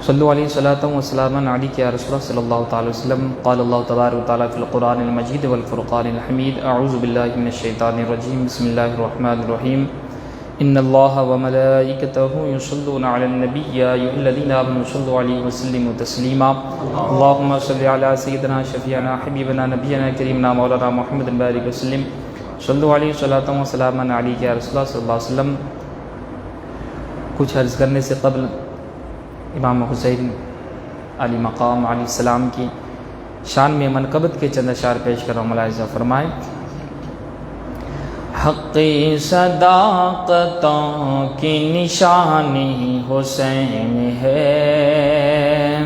صلوا علیہ صلاۃ و سلاما علیک یا رسول اللہ صلی اللہ تعالی وسلم قال اللہ تبارک و تعالی فی القرآن المجید والفرقان الحمید اعوذ باللہ من الشیطان الرجیم بسم اللہ الرحمن الرحیم ان اللہ وملائکتہ یصلون علی النبی یا ایھا الذین آمنوا صلوا علیہ وسلموا تسلیما اللہم صل علی سیدنا شفیعنا حبیبنا نبینا کریمنا مولانا محمد بارک وسلم صلوا علیہ صلاۃ و سلاما علیک یا رسول اللہ صلی اللہ علیہ وسلم۔ کچھ عرض کرنے سے قبل امام حسین علی مقام علیہ السلام کی شان میں منقبت کے چند اشعار پیش کر رہا ہوں، ملاحظہ فرمائیں۔ حق صداقتوں کی نشانی حسین ہے،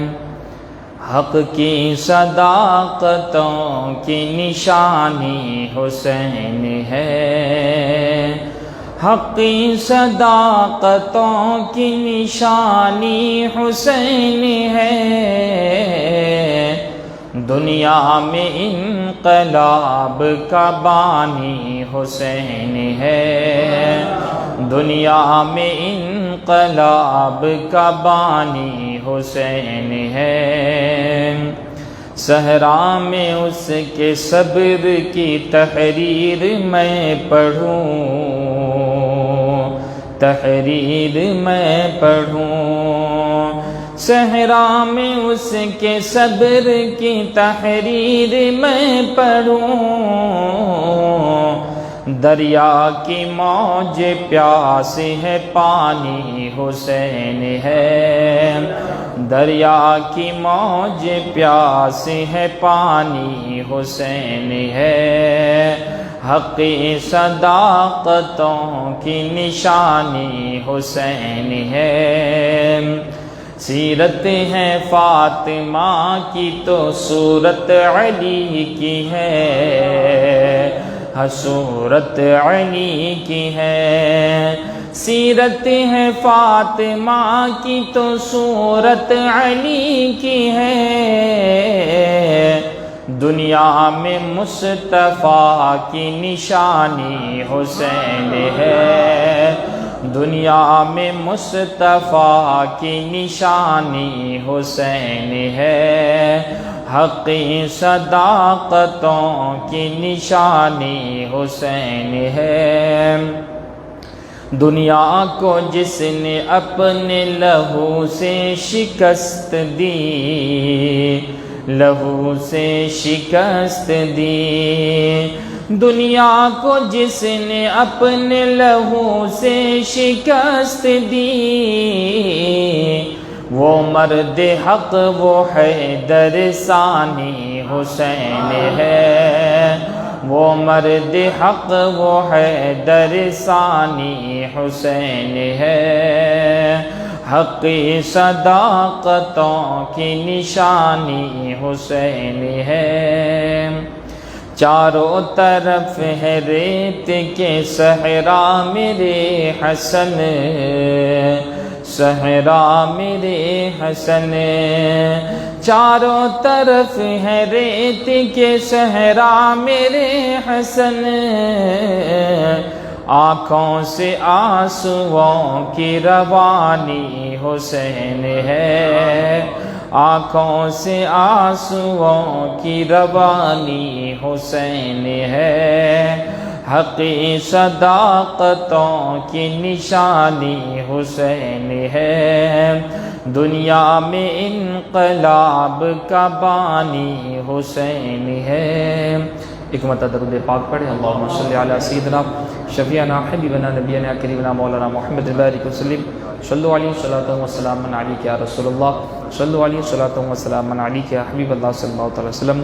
حق کی صداقتوں کی نشانی حسین ہے، حق کی صداقتوں کی نشانی حسین ہے، دنیا میں انقلاب کا بانی حسین ہے، دنیا میں انقلاب کا بانی حسین ہے، صحرا میں اس کے صبر کی تحریر میں پڑھوں، تحریر میں پڑھوں، صحرا میں اس کے صبر کی تحریر میں پڑھوں، دریا کی موج پیاس ہے پانی حسین ہے، دریا کی موج پیاس ہے پانی حسین ہے، حق صداقتوں کی نشانی حسین ہے، سیرت ہے فاطمہ کی تو صورت علی کی ہے، صورت علی کی ہے، سیرت ہے فاطمہ کی تو صورت علی کی ہے، دنیا میں مصطفیٰ کی نشانی حسین ہے، دنیا میں مصطفیٰ کی نشانی حسین ہے، حق صداقتوں کی نشانی حسین ہے، دنیا کو جس نے اپنے لہو سے شکست دی، لہو سے شکست دی، دنیا کو جس نے اپنے لہو سے شکست دی، وہ مرد حق وہ حیدر ثانی حسین ہے، وہ مرد حق وہ حیدر ثانی حسین ہے، حق صداقتوں کی نشانی حسین ہے، چاروں طرف ہے ریت کے صحرا میرے حسن، صحرا میرے حسن، چاروں طرف ہے ریت کے صحرا میرے حسن، آنکھوں سے آنسوؤں کی روانی حسین ہے، آنکھوں سے آنسوؤں کی روانی حسین ہے، حق صداقتوں کی نشانی حسین ہے، دنیا میں انقلاب کا بانی حسین ہے۔ ایک مرتبہ درود پاک پڑھیں، اللہم صلی علی سیدنا شفیعنا حبیبنا نبینا کریمنا مولانا محمد بارک وسلم، صلوا علیہ صلاۃ و سلاما علیک یا رسول اللہ، صلوا علیہ صلاۃ و سلاما علیک یا حبیب اللہ صلی اللہ علیہ وسلم۔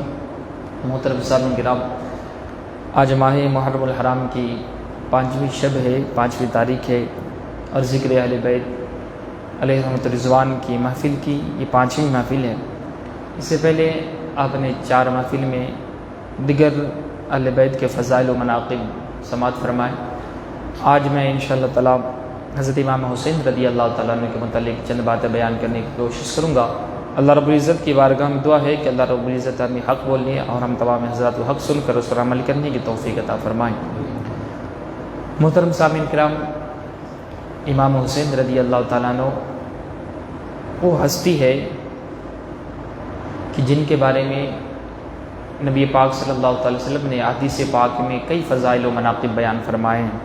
محترم سامعین کرام، آج ماہ محرم الحرام کی 5ویں شب ہے، 5ویں تاریخ ہے، اور ذکر اہل بیت علیہ رحمۃ رضوان کی محفل کی یہ 5ویں محفل ہے۔ اس سے پہلے آپ نے 4 محفل میں دیگر اہل بیت کے فضائل و مناقب سماعت فرمائے۔ آج میں انشاءاللہ تعالی حضرت امام حسین رضی اللہ تعالیٰ عنہ کے متعلق چند باتیں بیان کرنے کی کوشش کروں گا۔ اللہ رب العزت کی بارگاہ میں دعا ہے کہ اللہ رب العزت ہمیں حق بولنے اور ہم تمام حضرات کو حق سن کر اس پر عمل کرنے کی توفیق عطا فرمائیں۔ محترم سامعین کرام، امام حسین رضی اللہ تعالیٰ عنہ وہ ہستی ہے کہ جن کے بارے میں نبی پاک صلی اللہ علیہ وسلم نے حدیث پاک میں کئی فضائل و مناقب بیان فرمائے ہیں۔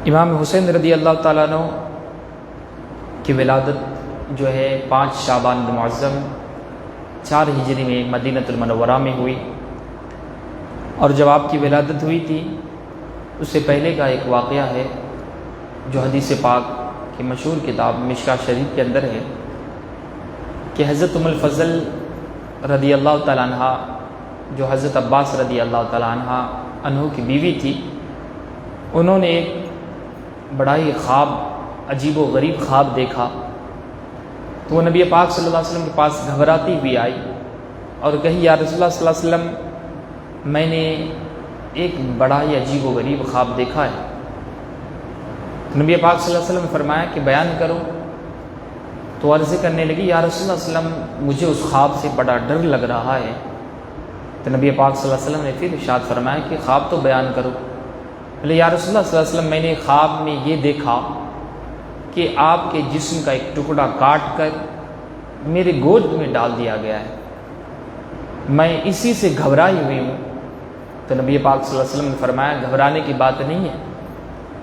امام حسین رضی اللہ تعالیٰ عنہ کی ولادت جو ہے 5 شعبان المعظم 4 ہجری میں مدینہ المنورہ میں ہوئی، اور جب آپ کی ولادت ہوئی تھی اس سے پہلے کا ایک واقعہ ہے جو حدیث پاک کی مشہور کتاب مشکاۃ شریف کے اندر ہے کہ حضرت ام الفضل رضی اللہ تعالیٰ عنہ جو حضرت عباس رضی اللہ تعالیٰ عنہ کی بیوی تھی، انہوں نے ایک بڑا ہی خواب، عجیب و غریب خواب دیکھا، تو وہ نبی پاک صلی اللہ علیہ وسلم کے پاس گھبراتی ہوئی آئی اور کہی یا رسول اللہ صلی اللہ علیہ وسلم میں نے ایک بڑا ہی عجیب و غریب خواب دیکھا ہے۔ نبی پاک صلی اللہ علیہ وسلم نے فرمایا کہ بیان کرو، تو عرض کرنے لگی یا رسول اللہ صلی اللہ علیہ وسلم مجھے اس خواب سے بڑا ڈر لگ رہا ہے۔ تو نبی پاک صلی اللہ علیہ وسلم نے پھر ارشاد فرمایا کہ خواب تو بیان کرو۔ بولے یا رسول اللہ صلی اللہ علیہ وسلم میں نے خواب میں یہ دیکھا کہ آپ کے جسم کا ایک ٹکڑا کاٹ کر میرے گود میں ڈال دیا گیا ہے، میں اسی سے گھبرائی ہوئی ہوں۔ تو نبی پاک صلی اللہ علیہ وسلم نے فرمایا گھبرانے کی بات نہیں ہے،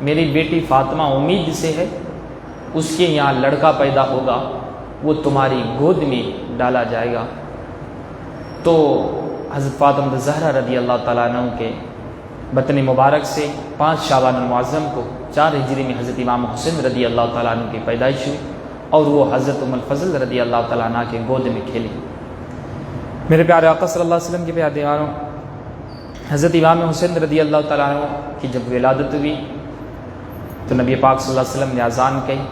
میری بیٹی فاطمہ امید سے ہے، اس کے یہاں لڑکا پیدا ہوگا، وہ تمہاری گود میں ڈالا جائے گا۔ تو حضرت فاطمہ زہرا رضی اللہ تعالیٰ عنہ کے بطن مبارک سے 5 شعبان المعظم کو 4 ہجری میں حضرت امام حسین رضی اللہ تعالیٰ عنہ کی پیدائش ہوئی، اور وہ حضرت ام الفضل رضی اللہ تعالیٰ عنہ کے گود میں کھیلی۔ میرے پیارے آقا صلی اللہ علیہ وسلم کے پیارے دیواروں، حضرت امام حسین رضی اللہ تعالیٰ عنہ کی جب ولادت ہوئی تو نبی پاک صلی اللہ علیہ وسلم نے اذان کہی۔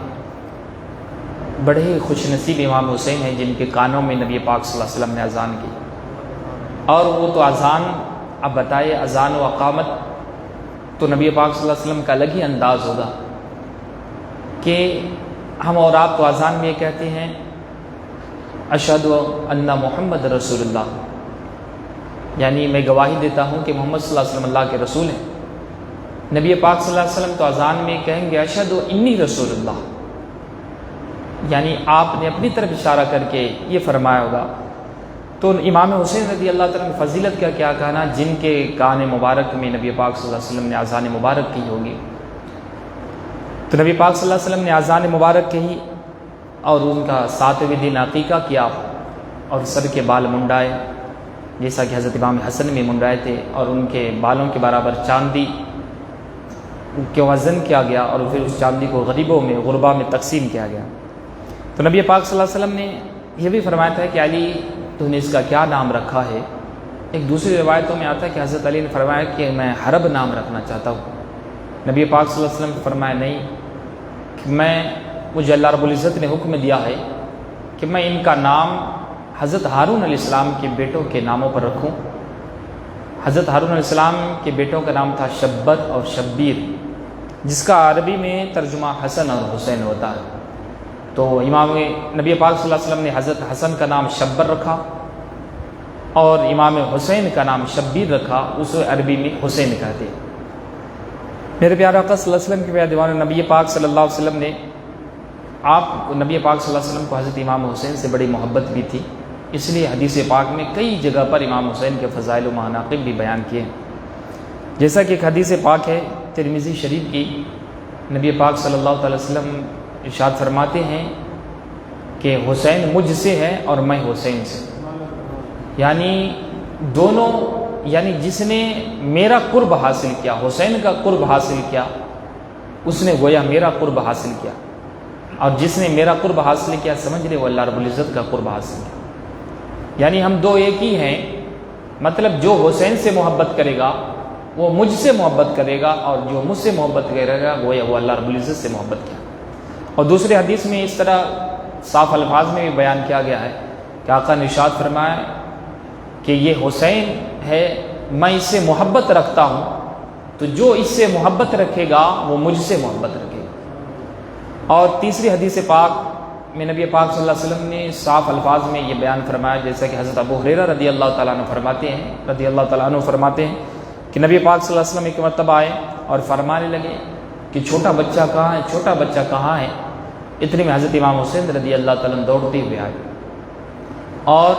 بڑے ہی خوش نصیب امام حسین ہیں جن کے کانوں میں نبی پاک صلی اللہ علیہ وسلم نے اذان کی، اور وہ تو اذان، اب بتائے اذان و اقامت تو نبی پاک صلی اللہ علیہ وسلم کا الگ ہی انداز ہوگا کہ ہم اور آپ تو اذان میں یہ کہتے ہیں اشہد ان محمد رسول اللہ، یعنی میں گواہی دیتا ہوں کہ محمد صلی اللہ علیہ وسلم اللہ کے رسول ہیں۔ نبی پاک صلی اللہ علیہ وسلم تو اذان میں کہیں گے اشہد انی رسول اللہ، یعنی آپ نے اپنی طرف اشارہ کر کے یہ فرمایا ہوگا۔ تو امام حسین رضی اللہ تعالیٰ کی فضیلت کا کیا کہنا، جن کے کان مبارک میں نبی پاک صلی اللہ علیہ وسلم نے اذان مبارک کی ہوگی۔ تو نبی پاک صلی اللہ علیہ وسلم نے اذان مبارک کہی اور ان کا 7ویں دن عقیقہ کیا اور سر کے بال منڈائے، جیسا کہ حضرت امام حسن میں منڈائے تھے، اور ان کے بالوں کے برابر چاندی کے وزن کیا گیا اور پھر اس چاندی کو غریبوں میں غربا میں تقسیم کیا گیا۔ تو نبی پاک صلی اللہ علیہ وسلم نے یہ بھی فرمایا تھا کہ علی تو نے اس کا کیا نام رکھا ہے۔ ایک دوسری روایتوں میں آتا ہے کہ حضرت علی نے فرمایا کہ میں حرب نام رکھنا چاہتا ہوں۔ نبی پاک صلی اللہ علیہ وسلم نے فرمایا نہیں، کہ مجھے اللہ رب العزت نے حکم دیا ہے کہ میں ان کا نام حضرت ہارون علیہ السلام کے بیٹوں کے ناموں پر رکھوں۔ حضرت ہارون علیہ السلام کے بیٹوں کا نام تھا شبر اور شبیر، جس کا عربی میں ترجمہ حسن اور حسین ہوتا ہے۔ تو امام نبی پاک صلی اللہ علیہ وسلم نے حضرت حسن کا نام شبر رکھا اور امام حسین کا نام شبیر رکھا، اسے عربی میں حسین کہتے ہیں۔ میرے پیارے آقا صلی اللہ علیہ وسلم کے پیارے دیوانوں، نبی پاک صلی اللہ علیہ وسلم نے نبی پاک صلی اللہ علیہ وسلم کو حضرت امام حسین سے بڑی محبت بھی تھی، اس لیے حدیث پاک میں کئی جگہ پر امام حسین کے فضائل و مناقب بھی بیان کیے ہیں۔ جیسا کہ ایک حدیث پاک ہے ترمذی شریف کی، نبی پاک صلی اللہ علیہ وسلم ارشاد فرماتے ہیں کہ حسین مجھ سے ہے اور میں حسین سے، یعنی دونوں، یعنی جس نے میرا قرب حاصل کیا، حسین کا قرب حاصل کیا، اس نے گویا میرا قرب حاصل کیا، اور جس نے میرا قرب حاصل کیا سمجھ لے وہ اللہ رب العزت کا قرب حاصل کیا، یعنی ہم دو ایک ہی ہیں۔ مطلب جو حسین سے محبت کرے گا وہ مجھ سے محبت کرے گا، اور جو مجھ سے محبت کرے گا گویا وہ اللہ رب العزت سے محبت کیا۔ اور دوسرے حدیث میں اس طرح صاف الفاظ میں بھی بیان کیا گیا ہے کہ آقا نے ارشاد فرمایا کہ یہ حسین ہے، میں اس سے محبت رکھتا ہوں، تو جو اس سے محبت رکھے گا وہ مجھ سے محبت رکھے گا۔ اور تیسری حدیث پاک میں نبی پاک صلی اللہ علیہ وسلم نے صاف الفاظ میں یہ بیان فرمایا، جیسا کہ حضرت ابو ہریرہ رضی اللہ تعالیٰ عنہ فرماتے ہیں کہ نبی پاک صلی اللہ علیہ وسلم ایک مرتبہ آئے اور فرمانے لگے کہ چھوٹا بچہ کہاں ہے، چھوٹا بچہ کہاں ہے؟ اتنے میں حضرت امام حسین رضی اللہ تعالیٰ عنہ دوڑتے ہوئے آئے، اور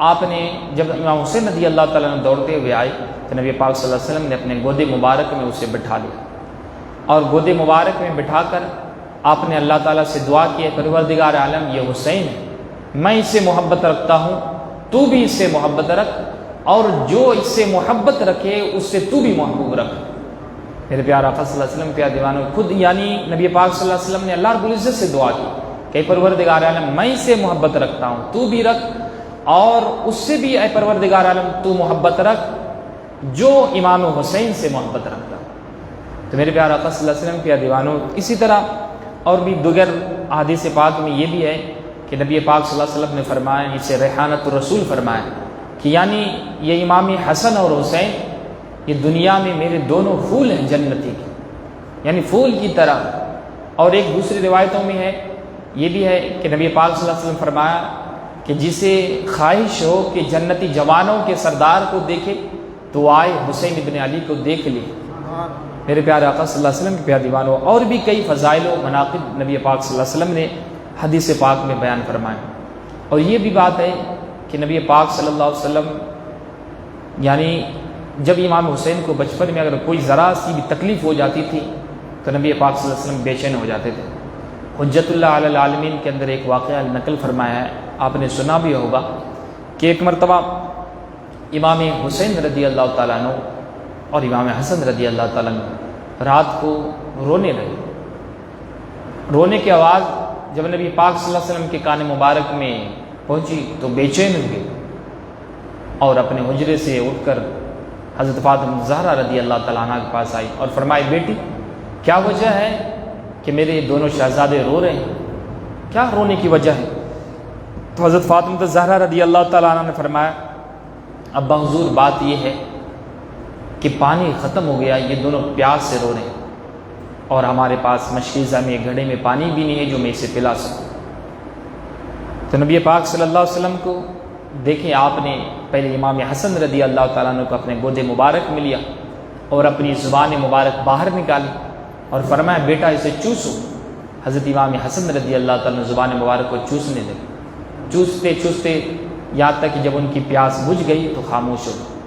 آپ نے جب امام حسین رضی اللہ تعالیٰ عنہ دوڑتے ہوئے آئے تو نبی پاک صلی اللہ علیہ وسلم نے اپنے گودے مبارک میں اسے بٹھا لیا، اور گودے مبارک میں بٹھا کر آپ نے اللہ تعالیٰ سے دعا کی، پروردگار عالم یہ حسین ہے، میں اس سے محبت رکھتا ہوں، تو بھی اس سے محبت رکھ، اور جو اس سے محبت رکھے اس سے تو بھی محبوب رکھ۔ میرے پیارے آقا صلی اللہ علیہ وسلم پیارے دیوانوں، خود یعنی نبی پاک صلی اللہ علیہ وسلم نے اللہ رب العزت سے دعا کی کہ پروردگار عالم میں اس سے محبت رکھتا ہوں، تو بھی رکھ، اور اس سے بھی اے پروردگار عالم تو محبت رکھ جو امام حسین سے محبت رکھتا۔ تو میرے پیارے آقا صلی اللہ علیہ وسلم پیارے دیوانوں، اسی طرح اور بھی دیگر احادیث پاک میں یہ بھی ہے کہ نبی پاک صلی اللہ علیہ وسلم نے فرمایا، اسے ریحانۃ الرسول فرمایا کہ یعنی یہ امام حسن اور حسین یہ دنیا میں میرے دونوں پھول ہیں جنتی کے، یعنی پھول کی طرح۔ اور ایک دوسری روایتوں میں ہے، یہ بھی ہے کہ نبی پاک صلی اللہ علیہ وسلم فرمایا کہ جسے خواہش ہو کہ جنتی جوانوں کے سردار کو دیکھے تو آئے حسین ابن علی کو دیکھ لے۔ میرے پیارے آقا صلی اللہ علیہ وسلم کے پیارے دیوانوں، اور بھی کئی فضائل و مناقب نبی پاک صلی اللہ علیہ وسلم نے حدیث پاک میں بیان فرمائے۔ اور یہ بھی بات ہے کہ نبی پاک صلی اللہ علیہ وسلم یعنی جب امام حسین کو بچپن میں اگر کوئی ذرا سی بھی تکلیف ہو جاتی تھی تو نبی پاک صلی اللہ علیہ وسلم بے چین ہو جاتے تھے۔ حجت اللہ علی العالمین کے اندر ایک واقعہ نقل فرمایا ہے، آپ نے سنا بھی ہوگا کہ ایک مرتبہ امام حسین رضی اللہ تعالیٰ عنہ اور امام حسن رضی اللہ تعالیٰ عنہ رات کو رونے لگے۔ رونے کی آواز جب نبی پاک صلی اللہ علیہ وسلم کے کان مبارک میں پہنچی تو بے چین ہوئے، اور اپنے حجرے سے اٹھ کر حضرت فاطمہ زہرا رضی اللہ تعالیٰ عنہ کے پاس آئی اور فرمائی، بیٹی کیا وجہ ہے کہ میرے دونوں شہزادے رو رہے ہیں، کیا رونے کی وجہ ہے؟ تو حضرت فاطمہ زہرا رضی اللہ تعالیٰ عنہ نے فرمایا، ابا حضور بات یہ ہے کہ پانی ختم ہو گیا، یہ دونوں پیاس سے رو رہے ہیں، اور ہمارے پاس مشکیزہ میں گھڑے میں پانی بھی نہیں ہے جو میں اسے پلا سکوں۔ تو نبی پاک صلی اللہ علیہ وسلم کو دیکھیں، آپ نے پہلے امام حسن رضی اللہ تعالیٰ عنہ کو اپنے گودے مبارک میں لیا اور اپنی زبان مبارک باہر نکالی اور فرمایا، بیٹا اسے چوسو۔ حضرت امام حسن رضی اللہ تعالیٰ عنہ زبان مبارک کو چوسنے لگے، چوستے چوستے یہاں تک کہ جب ان کی پیاس بجھ گئی تو خاموش ہو گئی۔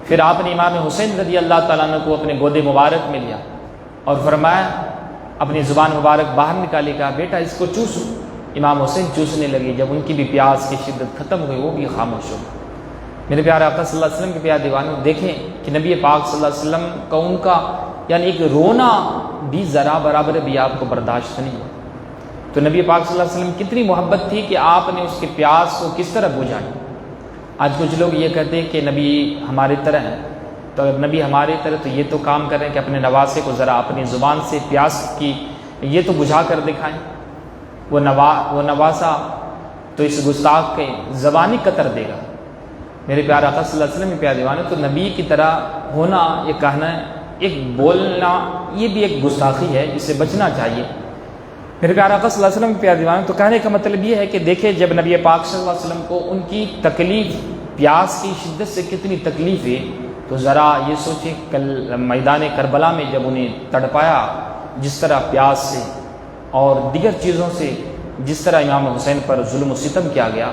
پھر آپ نے امام حسین رضی اللہ تعالیٰ عنہ کو اپنے گودے مبارک میں لیا اور فرمایا، اپنی زبان مبارک باہر نکالی، کہا بیٹا اس کو چوسو۔ امام حسین چوسنے لگے، جب ان کی بھی پیاس کی شدت ختم ہوئی وہ بھی خاموش ہو گئے۔ میرے پیارے آقا صلی اللہ علیہ وسلم کے پیارے دیوانوں، دیکھیں کہ نبی پاک صلی اللہ علیہ وسلم کا ان کا یعنی ایک رونا بھی ذرا برابر بھی آپ کو برداشت نہیں ہے۔ تو نبی پاک صلی اللہ علیہ وسلم کتنی محبت تھی کہ آپ نے اس کے پیاس کو کس طرح بجھائی۔ آج کچھ لوگ یہ کہتے ہیں کہ نبی ہماری طرح ہیں، تو اگر نبی ہماری طرح تو یہ تو کام کریں کہ اپنے نواسے کو ذرا اپنی زبان سے پیاس کی یہ تو بجھا کر دکھائیں۔ وہ نواسا تو اس گستاخ کے زبانی قطر دے گا۔ میرے پیارے آقا صلی اللہ علیہ وسلم کے پیارے دیوانے، تو نبی کی طرح ہونا، یہ کہنا، ایک بولنا، یہ بھی ایک گستاخی ہے، اس سے بچنا چاہیے۔ میرے پیارے آقا صلی اللہ علیہ وسلم کے پیارے دیوانے، تو کہنے کا مطلب یہ ہے کہ دیکھیں جب نبی پاک صلی اللہ علیہ وسلم کو ان کی تکلیف، پیاس کی شدت سے کتنی تکلیف ہے، تو ذرا یہ سوچیں کل میدان کربلا میں جب انہیں تڑپایا جس طرح پیاس سے اور دیگر چیزوں سے، جس طرح امام حسین پر ظلم و ستم کیا گیا،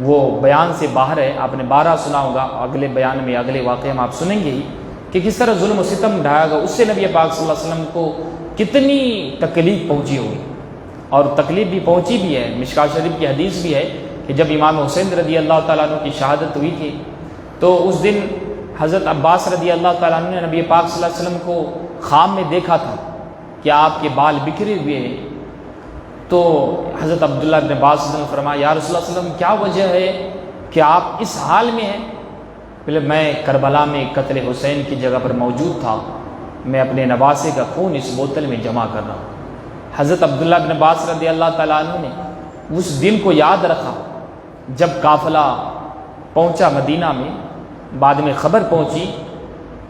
وہ بیان سے باہر ہے۔ آپ نے 12 سنا ہوگا، اگلے بیان میں اگلے واقعے میں آپ سنیں گے ہی کہ کس طرح ظلم و ستم ڈھایا گیا، اس سے نبی پاک صلی اللہ علیہ وسلم کو کتنی تکلیف پہنچی ہوگی، اور تکلیف بھی پہنچی بھی ہے۔ مشکات شریف کی حدیث بھی ہے کہ جب امام حسین رضی اللہ تعالیٰ عنہ کی شہادت ہوئی تھی تو اس دن حضرت عباس رضی اللہ تعالیٰ عنہ نے نبی پاک صلی اللہ علیہ وسلم کو خواب میں دیکھا تھا کہ آپ کے بال بکھرے ہوئے ہیں۔ تو حضرت عبداللہ بن عباس نے فرمایا، یا رسول اللہ صلی اللہ علیہ وسلم کیا وجہ ہے کہ آپ اس حال میں ہیں؟ بولے میں کربلا میں قتل حسین کی جگہ پر موجود تھا، میں اپنے نواسے کا خون اس بوتل میں جمع کر رہا ہوں۔ حضرت عبداللہ بن عباس رضی اللہ تعالیٰ عنہ نے اس دن کو یاد رکھا جب قافلہ پہنچا مدینہ میں، بعد میں خبر پہنچی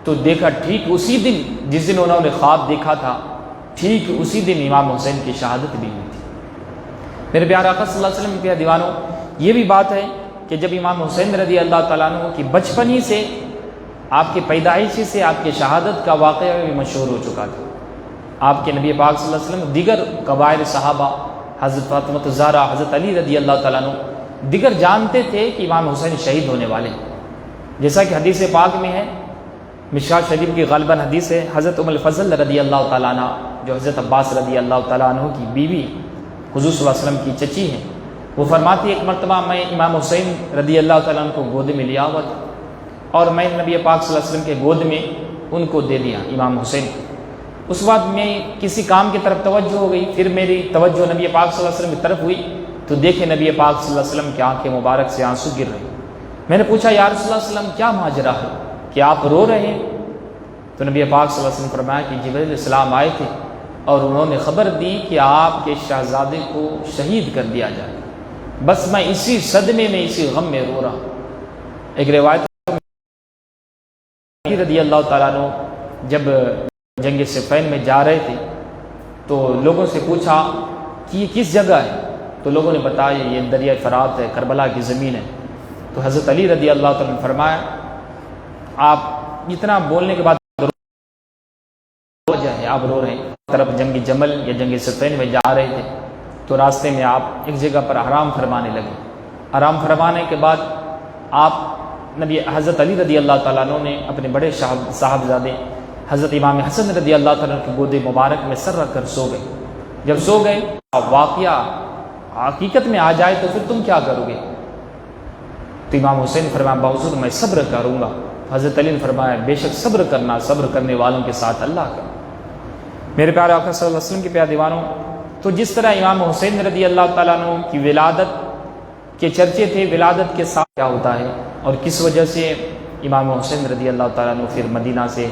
تو دیکھا ٹھیک اسی دن جس دن انہوں نے خواب دیکھا تھا، ٹھیک اسی دن امام حسین کی شہادت بھی ہوئی تھی۔ میرے پیارے آقا صلی اللہ علیہ وسلم کے دیوانوں، یہ بھی بات ہے کہ جب امام حسین رضی اللہ تعالیٰ عنہ کی بچپن ہی سے، آپ کی پیدائش سے آپ کی شہادت کا واقعہ بھی مشہور ہو چکا تھا۔ آپ کے نبی پاک صلی اللہ علیہ وسلم دیگر کبائر صحابہ حضرت فاطمہ الزہرا، حضرت علی رضی اللہ تعالیٰ عنہ دیگر جانتے تھے کہ امام حسین شہید ہونے والے ہیں، جیسا کہ حدیث پاک میں ہے، مشکوٰۃ شریف کی غالباً حدیث ہے، حضرت ام الفضل رضی اللہ تعالیٰ عنہ جو حضرت عباس رضی اللہ تعالیٰ عنہ کی بیوی حضور صلی اللہ علیہ وسلم کی چچی ہیں، وہ فرماتی ایک مرتبہ میں امام حسین رضی اللہ تعالیٰ عنہ کو گود میں لیا ہوا تھا اور میں نبی پاک صلی اللہ علیہ وسلم کے گود میں ان کو دے دیا امام حسین کو۔ اس وقت میں کسی کام کی طرف توجہ ہو گئی، پھر میری توجہ نبی پاک صلی اللہ علیہ وسلم کی طرف ہوئی تو دیکھے نبی پاک صلی اللہ علیہ وسلم کی آنکھیں مبارک سے آنسو گر رہے۔ میں نے پوچھا یا رسول اللہ صلی اللہ علیہ وسلم کیا ماجرا ہے کہ آپ رو رہے ہیں؟ تو نبی پاک صلی اللہ علیہ وسلم فرمایا کہ جبرائیل علیہ السلام آئے تھے اور انہوں نے خبر دی کہ آپ کے شہزادے کو شہید کر دیا جائے، بس میں اسی صدمے میں اسی غم میں رو رہا۔ ایک روایت رضی اللہ تعالیٰ عنہ جب جنگ صفین میں جا رہے تھے تو لوگوں سے پوچھا کہ یہ کس جگہ ہے، تو لوگوں نے بتایا یہ دریا فرات ہے، کربلا کی زمین ہے۔ تو حضرت علی رضی اللہ تعالیٰ نے فرمایا آپ اتنا بولنے کے بعد وجہ ہے آپ رو رہے ہیں، طرف جنگ جمل یا جنگ صفین میں جا رہے تھے تو راستے میں آپ ایک جگہ پر آرام فرمانے لگے۔ آرام فرمانے کے بعد آپ نبی حضرت علی رضی اللہ تعالیٰ عنہ نے اپنے بڑے صاحبزادے حضرت امام حسن رضی اللہ تعالیٰ عنہ کی گود مبارک میں سر رکھ کر سو گئے۔ جب سو گئے واقعہ حقیقت میں آ جائے تو پھر تم کیا کرو گے؟ تو امام حسین فرمایا بحضور میں صبر کروں گا۔ حضرت علی نے فرمایا بے شک صبر کرنا، صبر کرنے والوں کے ساتھ اللہ کا۔ میرے پیارے آقا صلی اللہ علیہ وسلم کے پیارے دیوانوں، تو جس طرح امام حسین رضی اللہ تعالیٰ عنہ کی ولادت کے چرچے تھے، ولادت کے ساتھ کیا ہوتا ہے اور کس وجہ سے امام حسین رضی اللہ تعالیٰ عنہ پھر مدینہ سے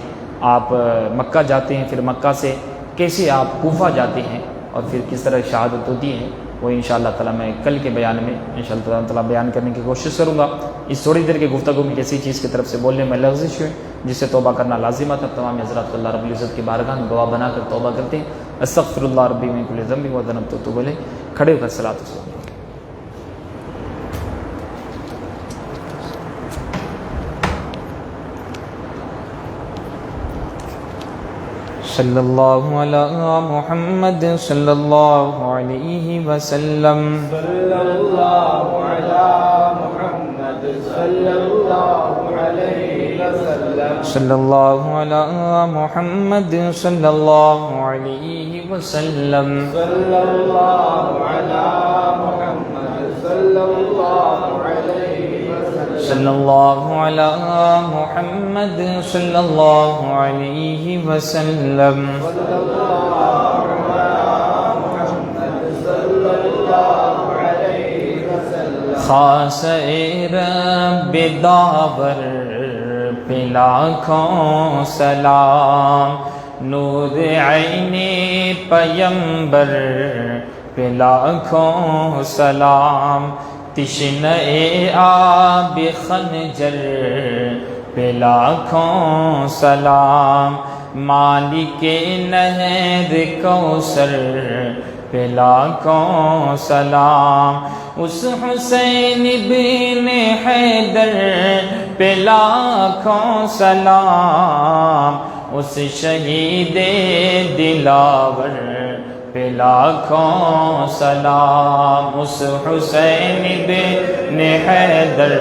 آپ مکہ جاتے ہیں، پھر مکہ سے کیسے آپ کوفہ جاتے ہیں اور پھر کس طرح شہادت ہوتی ہے، وہ انشاءاللہ تعالیٰ میں کل کے بیان میں انشاءاللہ تعالیٰ بیان کرنے کی کوشش کروں گا۔ اس تھوڑی دیر کی گفتگو میں کسی چیز کی طرف سے بولنے میں لغزش ہوئی جس سے توبہ کرنا لازم تھا۔ تمام حضرات کو اللہ رب العزت کی بارگاہ میں گواہ بنا کر توبہ کرتے ہیں۔ استغفر اللہ ربی من کل ذنب وذنبت واتوب الیہ۔ کھڑے ہو کر صلاۃ والسلام۔ صلی اللہ علی محمد صلی اللہ علیہ وسلم۔ صلی اللہ علی محمد صلی اللہ علیہ وسلم۔ صلی اللہ علی محمد صلی اللہ علیہ وسلم۔ صلی اللہ علی محمد صلی اللہ علیہ وسلم۔ صلی اللہ علی محمد صلی اللہ علیہ وسلم۔ صلی اللہ علی محمد صلی اللہ علیہ وسلم۔ خاص رب داور پہ لاکھوں سلام، نور عین پیمبر پہ لاکھوں سلام، تشنہ آب خنجر پہ لاکھوں سلام، مالک نہر کوثر پہ لاکھوں سلام، اس حسین بن حیدر پہ لاکھوں سلام، اس شہید دلاور پہ لاکھوں سلام، اس حسین بن حیدر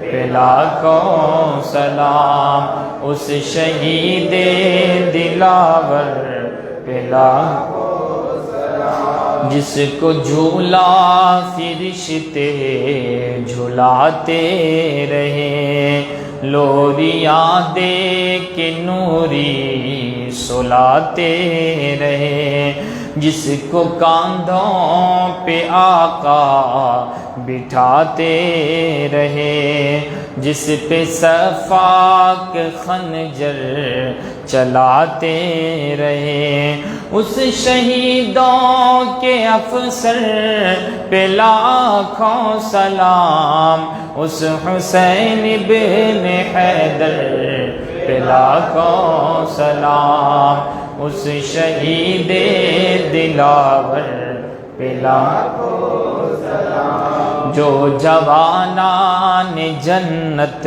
پہ لاکھوں سلام، اس شہید دلاور پہ لاکھوں سلام، جس کو جھولا فرشتے جھلاتے رہے، لوریاں دے کے نوری سلاتے رہے، جس کو کاندھوں پہ آقا بٹھاتے رہے، جس پہ صفاق خنجر چلاتے رہے، اس شہیدوں کے افسر پہ لاکھوں سلام، اس حسین بن حیدر پہ لاکھوں سلام، اس شہید دلاور پہ لاکھوں سلام، جو جوانان جنت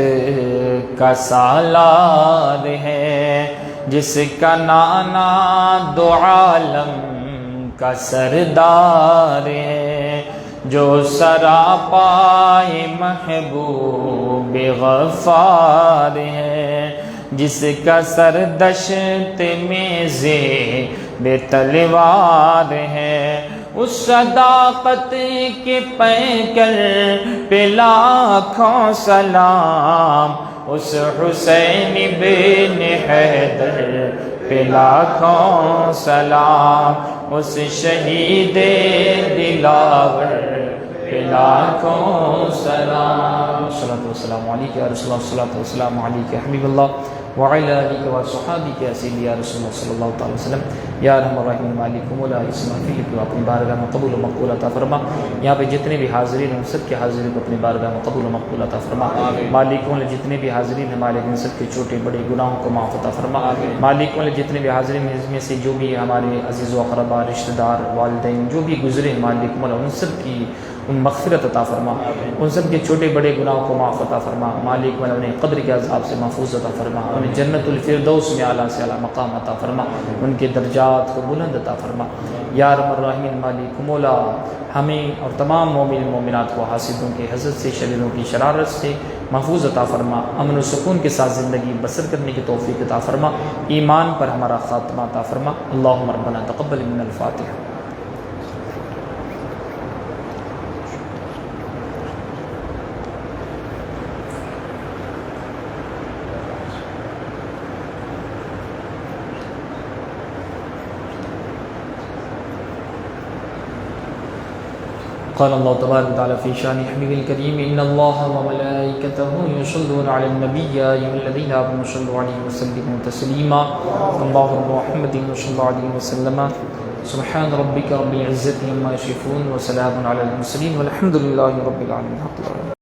کا سالار ہے، جس کا نانا دو عالم کا سردار ہے، جو سراپائے محبوب غفار ہے، جس کا سر دشت میں زیب تلوار ہے، اس صداقت کے پیکر پہ لاکھوں سلام، اس حسین بن حیدر پہ لاکھوں سلام، اس شہید دلاور پہ لاکھوں سلام۔ الصلاۃ والسلام علیک یا رسول اللہ، الصلاۃ والسلام علیک یا حبیب اللہ وعلی آلک و صحابک یا سیدی یا رسول اللہ صلی اللہ تعالی وسلم۔ یا ارحم الراحمین مالک مولا اسمع فی تو اپنی بارگاہ میں قبول و مقبول عطا فرما۔ یہاں پہ جتنے بھی حاضرین ہیں سب کے حاضرین کو اپنی بارگاہ میں قبول و مقبول عطا فرما۔ مالکوں نے جتنے بھی حاضرین ہیں مالک ان سب کے چھوٹے بڑے گناہوں کو معاف عطا فرما۔ مالکوں نے جتنے بھی حاضرین ہیں اس میں سے جو بھی ہمارے عزیز و اقربا رشتہ دار والدین جو بھی گزرے مالک مولا ان سب کی ان مغفرت عطا فرما، ان سب کے چھوٹے بڑے گناہوں کو معاف عطا فرما۔ مالک مولا انہیں قبر کے عذاب سے محفوظ عطا فرما، انہیں جنت الفردوس میں اعلیٰ سے اعلیٰ مقام عطا فرما، ان کے درجات کو بلند عطا فرما۔ یا ارحم الراحمین مالک مولا ہمیں اور تمام مومن مومنات کو حاسدوں کے حسد سے، شریروں کی شرارت سے محفوظ عطا فرما، امن و سکون کے ساتھ زندگی بسر کرنے کی توفیق عطا فرما، ایمان پر ہمارا خاتمہ عطا فرما۔ اللہم ربنا تقبل منا الفاتحہ۔ قال الله تبارك وتعالى في شان حبيبه الكريم إن الله وملائكته يصلون على النبي يا أيها الذين آمنوا صلوا عليه وسلموا تسليما اللهم محمد صلى الله عليه وسلم سبحان ربك رب العزة عما يصفون وسلام على المرسلين والحمد لله رب العالمين.